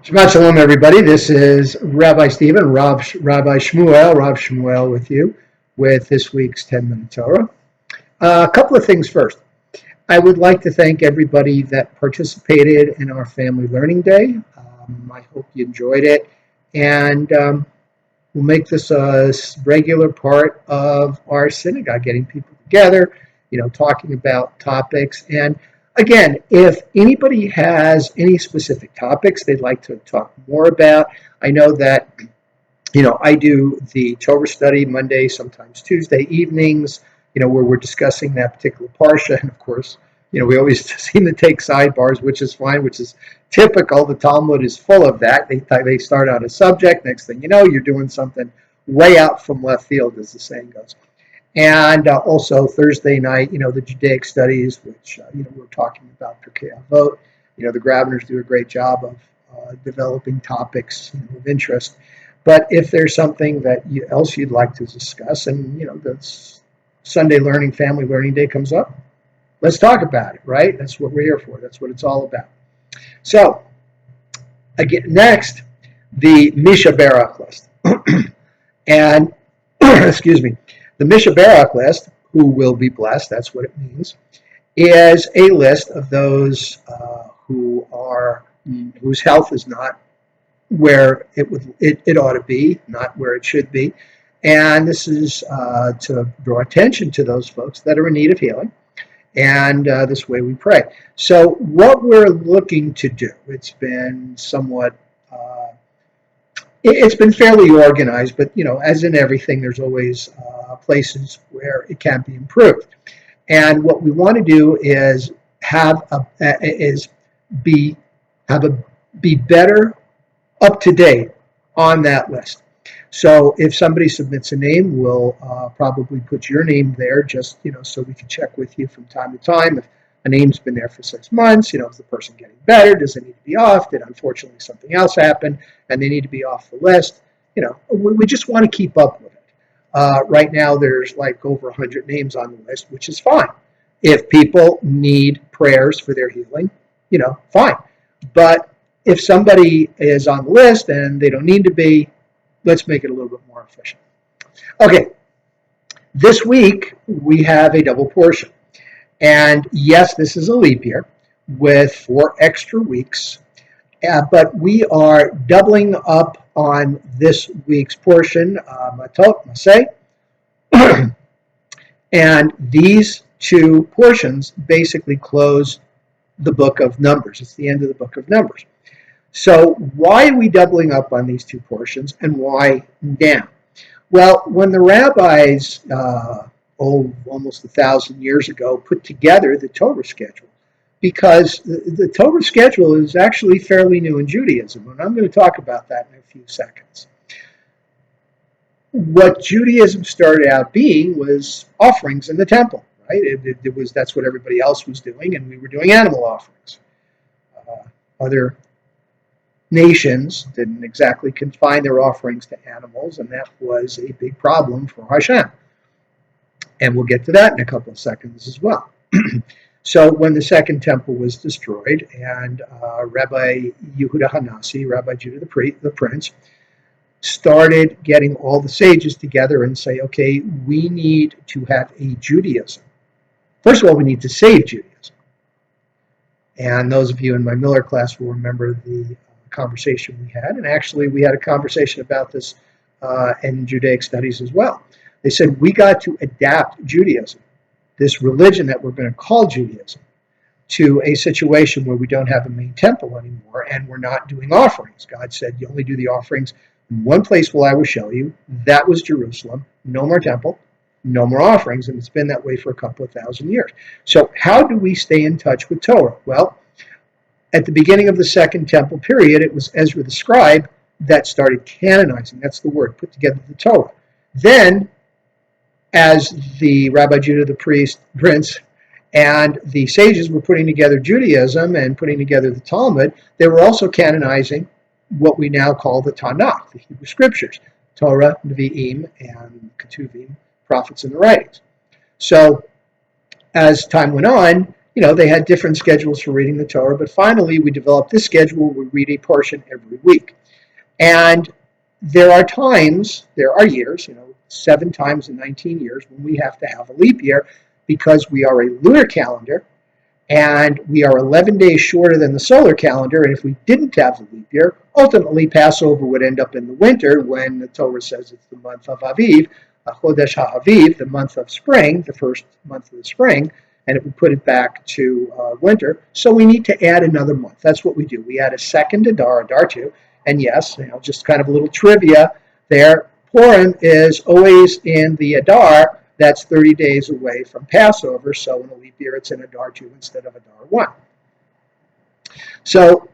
Shabbat Shalom, everybody. This is Rabbi Stephen, Rabbi Shmuel with you with this week's 10-Minute Torah. A couple of things first. I would like to thank everybody that participated in our Family Learning Day. I hope you enjoyed it, and we'll make this a regular part of our synagogue, getting people together, talking about topics. And again, if anybody has any specific topics they'd like to talk more about, I know that, I do the Torah study Monday, sometimes Tuesday evenings, where we're discussing that particular parsha. And of course, we always seem to take sidebars, which is fine, which is typical. The Talmud is full of that. They start out a subject. Next thing you know, you're doing something way out from left field, as the saying goes. And also Thursday night, the Judaic studies, which, we're talking about Pirkei Avot. The Grabners do a great job of developing topics of interest. But if there's something that else you'd like to discuss, and, the Sunday Family Learning Day comes up, let's talk about it, right? That's what we're here for. That's what it's all about. So, again, next, the Misha Barak list. And, excuse me, the Misha Barak list, who will be blessed, that's what it means, is a list of those whose health is not where it ought to be, not where it should be. And this is to draw attention to those folks that are in need of healing. And this way we pray. So what we're looking to do, it's been somewhat, it's been fairly organized, but as in everything, there's always places where it can be improved. And what we want to do is be better up to date on that list. So if somebody submits a name, we'll probably put your name there, just so we can check with you from time to time. If a name's been there for 6 months, is the person getting better? Does it need to be off? Did unfortunately something else happen and they need to be off the list? We just want to keep up with it. Right now, there's like over 100 names on the list, which is fine. If people need prayers for their healing, fine. But if somebody is on the list and they don't need to be, let's make it a little bit more efficient. Okay, this week we have a double portion. And yes, this is a leap year with 4 extra weeks, but we are doubling up on this week's portion, Matot-Masei. And these 2 portions basically close the book of Numbers. It's the end of the book of Numbers. So why are we doubling up on these 2 portions, and why now? Well, when the rabbis, almost 1,000 years ago, put together the Torah schedule, because the Torah schedule is actually fairly new in Judaism, and I'm going to talk about that in a few seconds. What Judaism started out being was offerings in the temple, right? That's what everybody else was doing, and we were doing animal offerings. Other nations didn't exactly confine their offerings to animals, and that was a big problem for Hashem. And we'll get to that in a couple of seconds as well. So when the second temple was destroyed, and Rabbi Yehuda Hanasi, Rabbi Judah the Prince, started getting all the sages together and say, okay, we need to have a Judaism. First of all, we need to save Judaism. And those of you in my Miller class will remember the conversation we had. And actually, we had a conversation about this in Judaic studies as well. They said, we got to adapt Judaism, this religion that we're going to call Judaism, to a situation where we don't have a main temple anymore and we're not doing offerings. God said, you only do the offerings in one place I will show you. That was Jerusalem. No more temple, no more offerings. And it's been that way for a couple of thousand years. So how do we stay in touch with Torah? Well, at the beginning of the Second Temple period, it was Ezra the scribe that started canonizing. That's the word, put together the Torah. Then, as the Rabbi Judah the Prince and the sages were putting together Judaism and putting together the Talmud, they were also canonizing what we now call the Tanakh, the Hebrew Scriptures, Torah, Nevi'im, and Ketuvim, prophets and the writings. So, as time went on, they had different schedules for reading the Torah, but finally we developed this schedule. We read a portion every week. And there are years, 7 times in 19 years, when we have to have a leap year because we are a lunar calendar and we are 11 days shorter than the solar calendar. And if we didn't have the leap year, ultimately Passover would end up in the winter when the Torah says it's the month of Aviv, Chodesh HaAviv, the month of spring, the first month of the spring, and it would put it back to winter. So we need to add another month. That's what we do. We add a second Adar, Adar 2. And yes, just kind of a little trivia there. Purim is always in the Adar. That's 30 days away from Passover. So in a leap year, it's in Adar 2 instead of Adar 1. So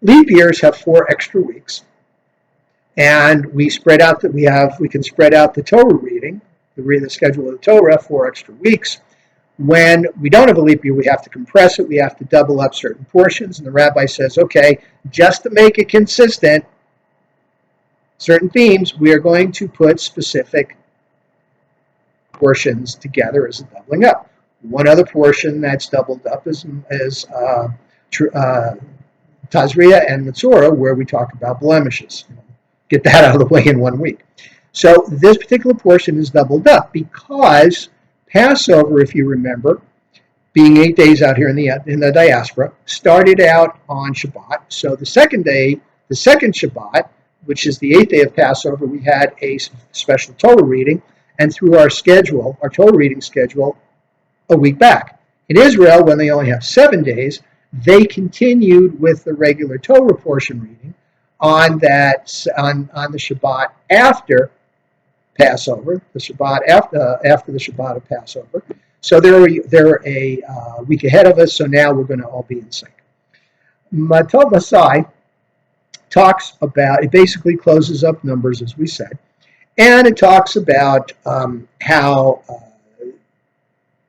leap years have 4 extra weeks. And we spread out that we can spread out the Torah reading, the schedule of the Torah, 4 extra weeks. When we don't have a leap year, we have to compress it. We have to double up certain portions. And the rabbi says, okay, just to make it consistent, certain themes, we are going to put specific portions together as a doubling up. One other portion that's doubled up is Tazria and Metzora, where we talk about blemishes. Get that out of the way in 1 week. So this particular portion is doubled up because Passover, if you remember, being 8 days out here in the diaspora, started out on Shabbat. So the second Shabbat, which is the 8th day of Passover, we had a special Torah reading, and through our Torah reading schedule, a week back. In Israel, when they only have 7 days, they continued with the regular Torah portion reading on the Shabbat after Passover, the Shabbat after the Shabbat of Passover. So they're a week ahead of us, so now we're going to all be in sync. Matot-Masei talks about, it basically closes up Numbers, as we said, and it talks about how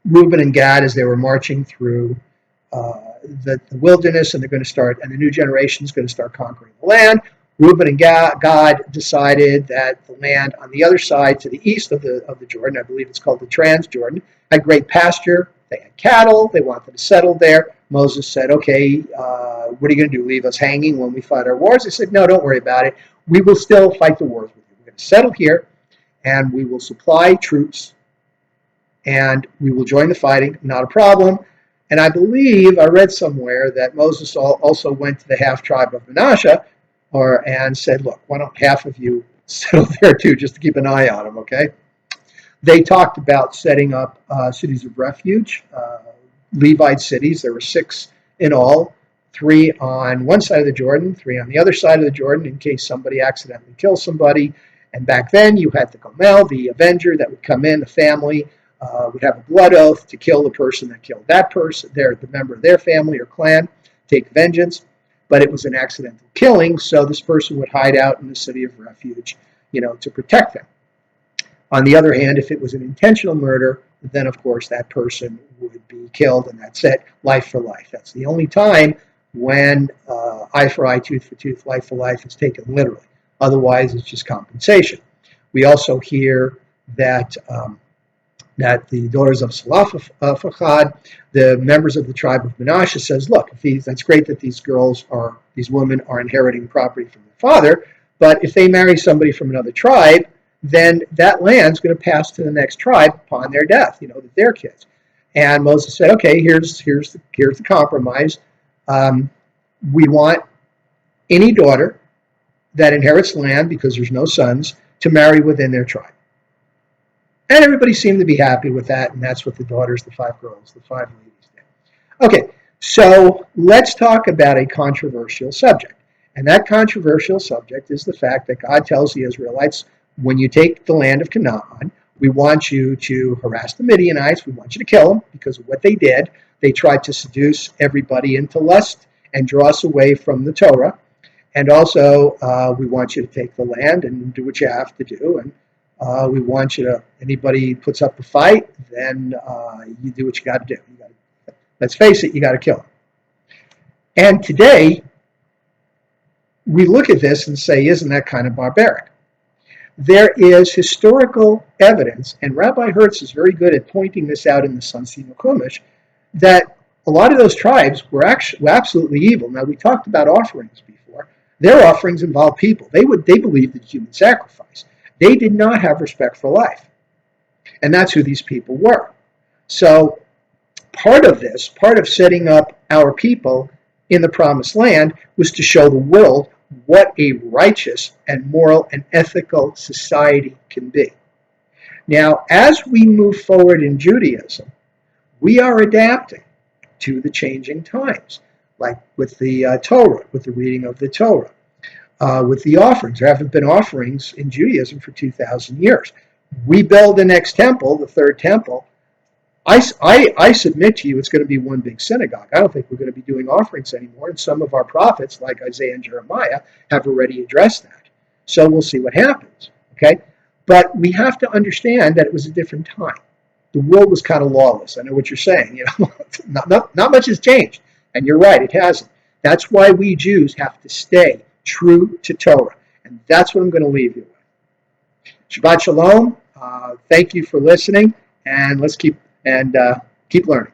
Reuben and Gad, as they were marching through the wilderness, and the new generation is going to start conquering the land. Reuben and God decided that the land on the other side, to the east of the Jordan, I believe it's called the Transjordan, had great pasture. They had cattle. They wanted to settle there. Moses said, okay, what are you going to do, leave us hanging when we fight our wars? They said, no, don't worry about it. We will still fight the wars with you. We're going to settle here, and we will supply troops, and we will join the fighting, not a problem. And I believe I read somewhere that Moses also went to the half tribe of Manasseh and said, look, why don't half of you settle there too, just to keep an eye on them, okay? They talked about setting up cities of refuge, Levite cities. There were 6 in all, 3 on one side of the Jordan, 3 on the other side of the Jordan, in case somebody accidentally kills somebody. And back then you had the Gomel, the avenger that would come in, the family would have a blood oath to kill the person that killed that person, the member of their family or clan, take vengeance. But it was an accidental killing, so this person would hide out in the city of refuge, to protect them. On the other hand, if it was an intentional murder, then of course that person would be killed, and that's it, life for life. That's the only time when eye for eye, tooth for tooth, life for life is taken literally. Otherwise, it's just compensation. We also hear that the daughters of Zelophehad, the members of the tribe of Manasseh, says, look, that's great that these women are inheriting property from their father, but if they marry somebody from another tribe, then that land's going to pass to the next tribe upon their death, their kids. And Moses said, okay, here's the compromise. We want any daughter that inherits land, because there's no sons, to marry within their tribe. And everybody seemed to be happy with that, and that's what the daughters, the 5 girls, the 5 ladies did. Okay, so let's talk about a controversial subject. And that controversial subject is the fact that God tells the Israelites, when you take the land of Canaan, we want you to harass the Midianites, we want you to kill them, because of what they did. They tried to seduce everybody into lust and draw us away from the Torah. And also, we want you to take the land and do what you have to do. And we want you to, anybody puts up a fight, then you do what you got to do. Let's face it, you got to kill them. And today, we look at this and say, isn't that kind of barbaric? There is historical evidence, and Rabbi Hertz is very good at pointing this out in the Sansino Chumash, that a lot of those tribes were absolutely evil. Now, we talked about offerings before. Their offerings involved people. They believed in human sacrifice. They did not have respect for life. And that's who these people were. So part of setting up our people in the promised land was to show the world what a righteous and moral and ethical society can be. Now, as we move forward in Judaism, we are adapting to the changing times, like with the Torah, with the reading of the Torah, with the offerings. There haven't been offerings in Judaism for 2,000 years. We build the next temple, the third temple. I submit to you it's going to be one big synagogue. I don't think we're going to be doing offerings anymore, and some of our prophets, like Isaiah and Jeremiah, have already addressed that. So we'll see what happens, okay? But we have to understand that it was a different time. The world was kind of lawless. I know what you're saying. Not much has changed, and you're right, it hasn't. That's why we Jews have to stay true to Torah, and that's what I'm going to leave you with. Shabbat Shalom. Thank you for listening, and let's keep learning.